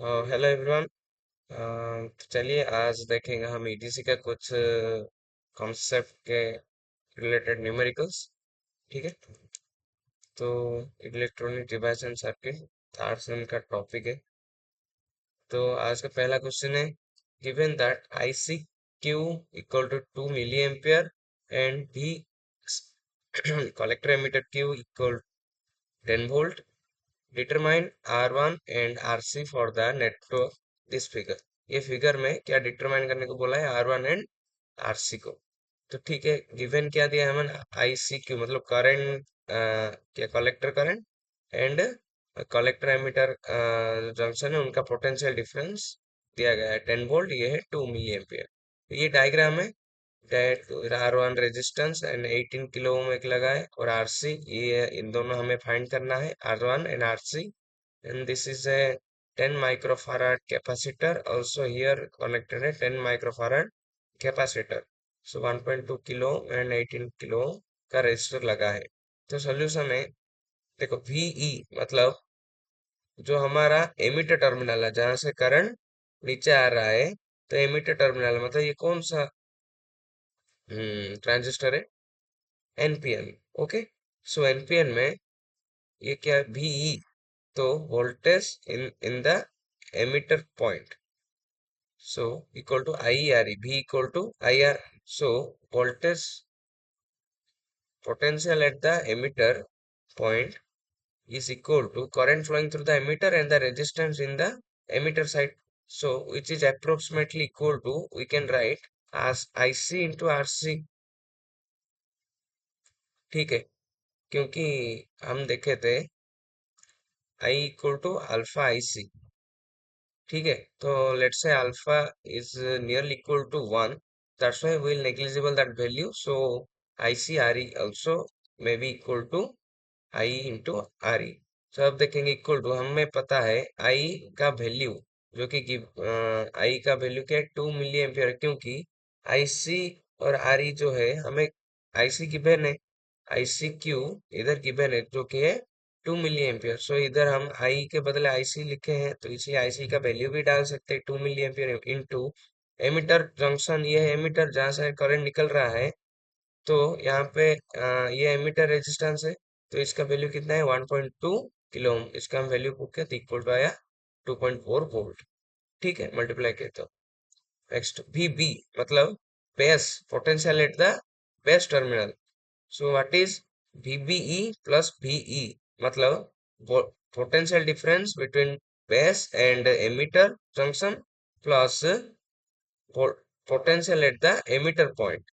Hello everyone. तो चलिए आज देखेंगे हम ईडीसी का कुछ कॉन्सेप्ट के रिलेटेड न्यूमेरिकल्स। ठीक है। तो electronic device and circuit third sem का टॉपिक है। तो आज का पहला क्वेश्चन है, given that I C Q equal to 2 milli ampere and the collector emitter Q equal 10 volt. Determine R1 and RC for the network this figure. ये figure में क्या डिटरमाइन करने को बोला है? R1 एंड RC को। तो ठीक है, गिवन क्या दिया है हमें? ICQ मतलब करंट, क्या collector current and collector emitter junction है, उनका पोटेंशियल डिफरेंस दिया गया है 10 वोल्ट, ये है 2 मिली एम्पियर। तो ये डायग्राम है। R1 resistance and 18 kilo ohm एक लगा है, और RC ये इन दोनों हमें फाइंड करना है, R1 and RC। and this is a 10 microfarad capacitor also here connected a 10 microfarad capacitor. So 1.2 kilo and 18 kilo का रेजिस्टर लगा है। तो सॉल्यूशन है, देखो VE मतलब जो हमारा एमिटर टर्मिनल है जहां से करंट नीचे आ रहा है, तो एमिटर टर्मिनल मतलब ये कौन सा ट्रांजिस्टर है? एनपीएन। ओके। सो एनपीएन में ये क्या है? VE। तो voltage in the emitter point, so equal to IRE, V equal to IR. So voltage potential at the emitter point is equal to current flowing through the emitter and the resistance in the emitter side. So which is approximately equal to, we can write as IC into RC। ठीक है, क्योंकि हम देखे थे I equal to alpha IC। ठीक है, तो let's say alpha is nearly equal to 1, that's why we'll negligible that value, so ICRE also may be equal to I into RE। तो अब देखेंगे इक्वल टू, हमें पता है I का वैल्यू, जो कि I का वैल्यू क्या है? 2 मिली एम्पियर, क्योंकि IC और RE जो है हमें IC गिवन है, ICQ इधर गिवन है जो कि है 2 मिली एम्पियर। सो इधर हम आई के बदले आईसी लिखे हैं, तो इसी आईसी का वैल्यू भी डाल सकते हैं, 2 milli ampere into emitter junction, ये है एमिटर जहां से करंट निकल रहा है। तो यहाँ पे ये एमिटर रेजिस्टेंस है, तो इसका वैल्यू कितना है? 1.2 किलो ओम। इसका हम वैल्यू पुट किया तो इक्वल टू आया 2.4 वोल्ट। ठीक है, मल्टीप्लाई किया तो नेक्स्ट VB मतलब base potential at the base terminal. So what is VBE plus VE? मतलब potential difference between base and emitter junction plus potential at the emitter point,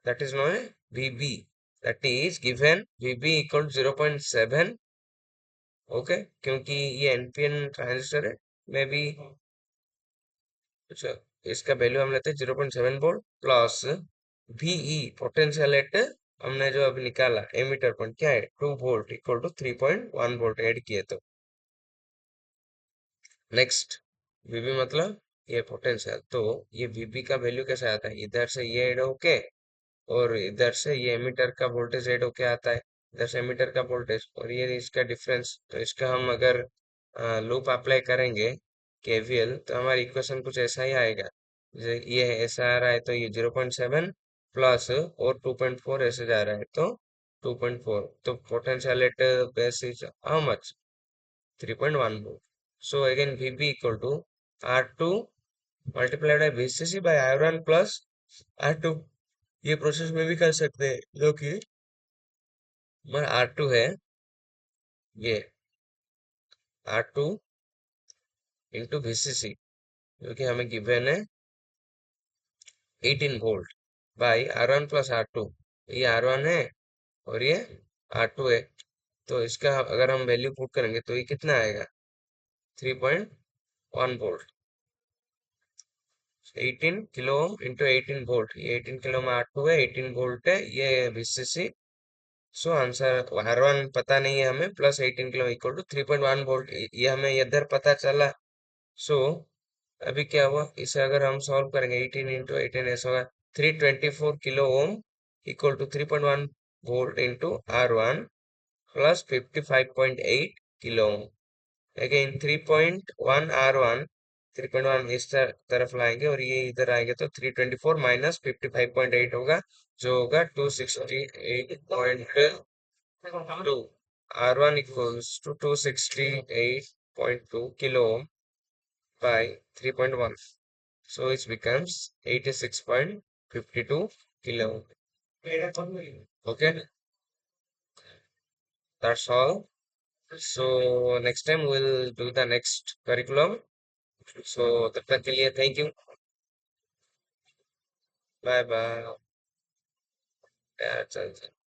that is known as VB, that is given VB equal to 0.7। Okay, क्योंकि ये NPN transistor है, may be इसका value हम लेते हैं 0.7 volt plus VE potential at, हमने जो अभी निकाला एमिटर पॉइंट क्या है? 2 volt equal to 3.1 volt add किए तो नेक्स्ट VB मतलब ये पोटेंशियल। तो ये VB का वैल्यू कैसे आता है? इधर से ये ऐड होके और इधर से ये एमिटर का वोल्टेज ऐड होके आता है, इधर से एमिटर का वोल्टेज और ये इसका डिफरेंस। तो इसका हम अगर लूप अप्लाई करेंगे केवीएल, तो हमारी इक्वेशन कुछ ऐसा ही आएगा। ये ऐसा आ रहा है तो ये 0.7 प्लस और 2.4 ऐसे जा रहा है तो 2.4, तो potential at base is how much? 3.1 volt. So again VB equal to R2 multiplied by VCC by I1 plus R2। ये प्रोसेस में भी कर सकते हैं, जो कि हमारा R2 है, ये R2 इंटू VCC, जो कि हमें गिवन है 18 volt by R1 plus R2। ये R1 है और ये R2 है, तो इसका अगर हम वैल्यू पुट करेंगे तो ये कितना आएगा? 3.1 volt. 18 kilo ohm into 18 volt, ये 18 किलो में R2 है, 18 वोल्ट है, ये VCC। सो आंसर R1 पता नहीं है हमें, plus 18 kilo equal to 3.1 volt, ये हमें इधर पता चला। सो अभी क्या हुआ, इसे अगर हम सॉल्व करेंगे 18 इंटू 18 ऐसा होगा 324 kilo ohm equal to 3.1 volt into R1 plus 55.8 kilo ohm. Again 3.1 R1, 3.1 इस तरफ लाएंगे और ये इधर आएंगे तो 324 माइनस 55.8 होगा, जो होगा 268.2। R1 equals to 268.2 kilo ohm by 3.1. So it becomes 86.52 kilo. Okay, that's all. So next time we'll do the next curriculum. So तब तक के लिए thank you. Bye bye. Yeah, चल चल.